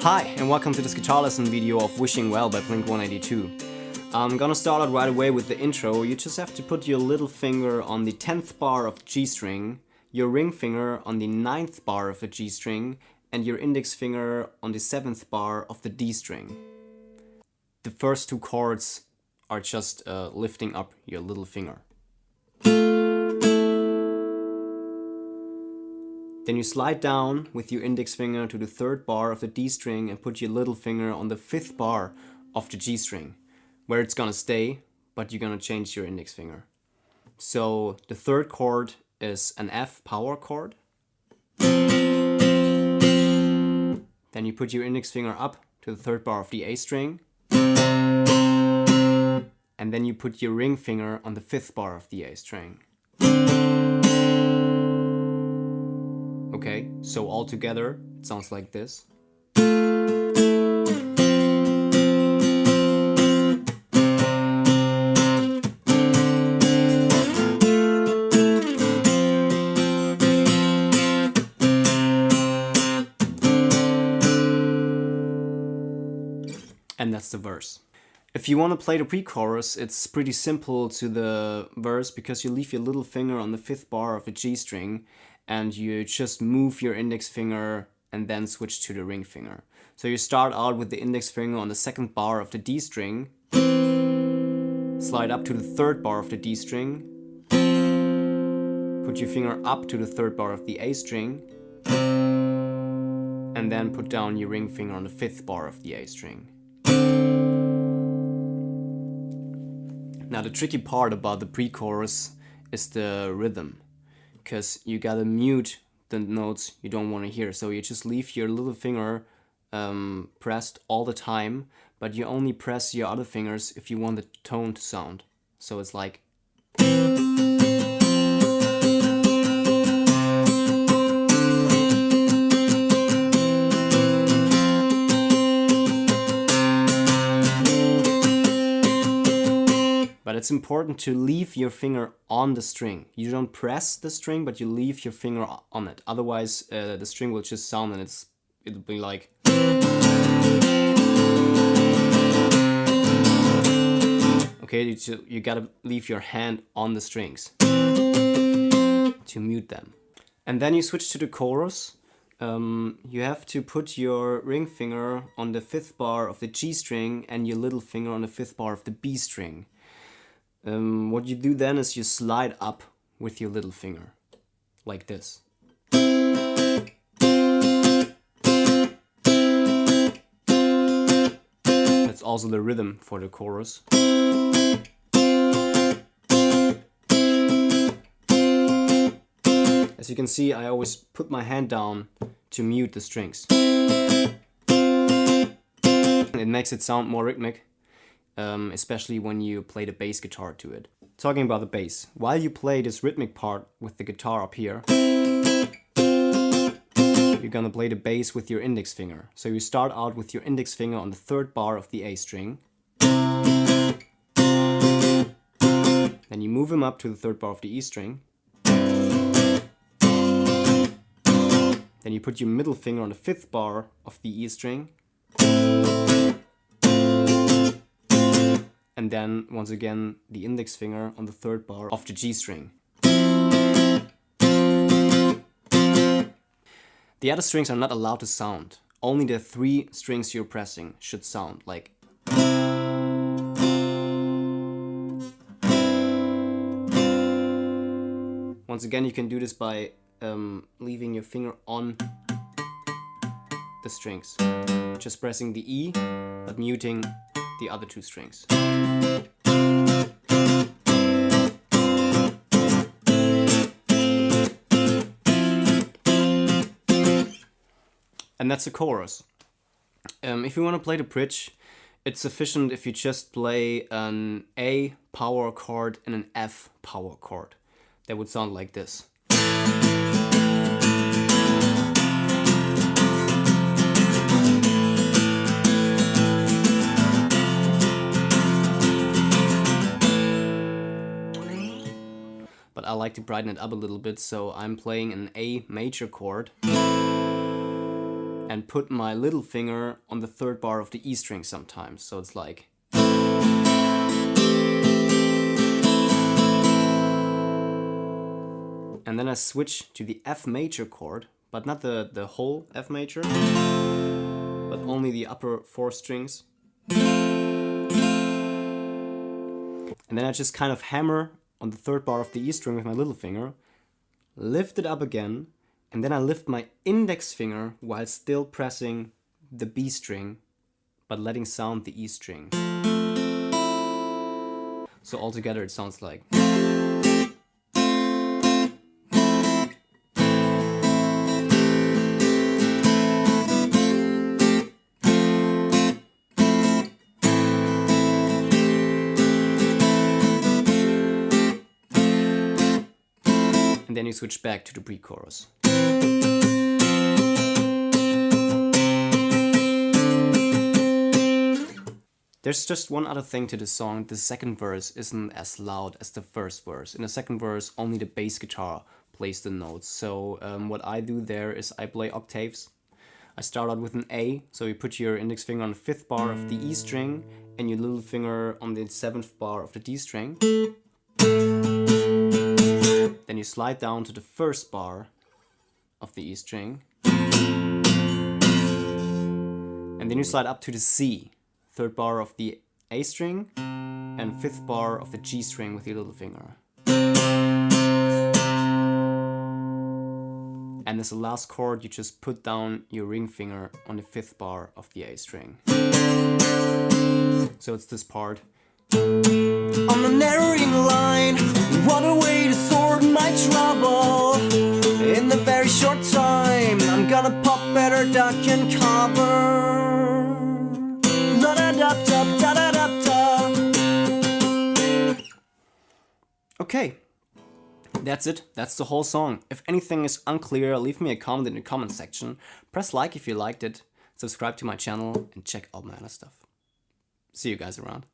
Hi, and welcome to this guitar lesson video of Wishing Well by Blink-182. I'm gonna start out right away with the intro. You just have to put your little finger on the 10th bar of the G string, your ring finger on the 9th bar of the G string, and your index finger on the 7th bar of the D string. The first two chords are just lifting up your little finger. Then you slide down with your index finger to the 3rd bar of the D string and put your little finger on the 5th bar of the G string, where it's gonna stay, but you're gonna change your index finger. So the 3rd chord is an F power chord. Then you put your index finger up to the 3rd bar of the A string. And then you put your ring finger on the 5th bar of the A string. Okay, so all together it sounds like this. And that's the verse. If you want to play the pre-chorus, it's pretty simple to the verse because you leave your little finger on the 5th bar of the G string and you just move your index finger and then switch to the ring finger. So you start out with the index finger on the 2nd bar of the D string, slide up to the 3rd bar of the D string, put your finger up to the 3rd bar of the A string, and then put down your ring finger on the 5th bar of the A string. Now the tricky part about the pre-chorus is the rhythm, because you gotta mute the notes you don't want to hear. So you just leave your little finger pressed all the time, but you only press your other fingers if you want the tone to sound. So it's like... But it's important to leave your finger on the string. You don't press the string, but you leave your finger on it. Otherwise, the string will just sound and it'll be like... Okay, you gotta leave your hand on the strings to mute them. And then you switch to the chorus. You have to put your ring finger on the 5th bar of the G string and your little finger on the 5th bar of the B string. What you do then is you slide up with your little finger, like this. That's also the rhythm for the chorus. As you can see, I always put my hand down to mute the strings. It makes it sound more rhythmic. Especially when you play the bass guitar to it. Talking about the bass, while you play this rhythmic part with the guitar up here, you're gonna play the bass with your index finger. So you start out with your index finger on the 3rd bar of the A string. Then you move him up to the 3rd bar of the E string. Then you put your middle finger on the 5th bar of the E string. And then, once again, the index finger on the 3rd bar of the G string. The other strings are not allowed to sound. Only the 3 strings you're pressing should sound, like... Once again, you can do this by leaving your finger on the strings. Just pressing the E, but muting the other 2 strings. And that's the chorus. If you want to play the bridge, it's sufficient if you just play an A power chord and an F power chord. That would sound like this. But I like to brighten it up a little bit, so I'm playing an A major chord. and put my little finger on the third bar of the E string sometimes. So it's like... And then I switch to the F major chord, but not the whole F major, but only the upper 4 strings. And then I just kind of hammer on the third bar of the E string with my little finger, lift it up again, and then I lift my index finger while still pressing the B string, but letting sound the E string. So altogether it sounds like... And then you switch back to the pre-chorus. There's just one other thing to the song. The second verse isn't as loud as the first verse. In the second verse, only the bass guitar plays the notes. So what I do there is I play octaves. I start out with an A, so you put your index finger on the 5th bar of the E string and your little finger on the 7th bar of the D string. Then you slide down to the 1st bar of the E string. And then you slide up to the C, 3rd bar of the A string, and 5th bar of the G string with your little finger. And as the last chord, you just put down your ring finger on the 5th bar of the A string. So it's this part. On the narrowing line, what a way to sort my trouble. In the very short time, I'm gonna pop better duck and cover. Da da da da da da da da. Okay, that's it. That's the whole song. If anything is unclear, leave me a comment in the comment section. Press like if you liked it, subscribe to my channel, and check out my other stuff. See you guys around.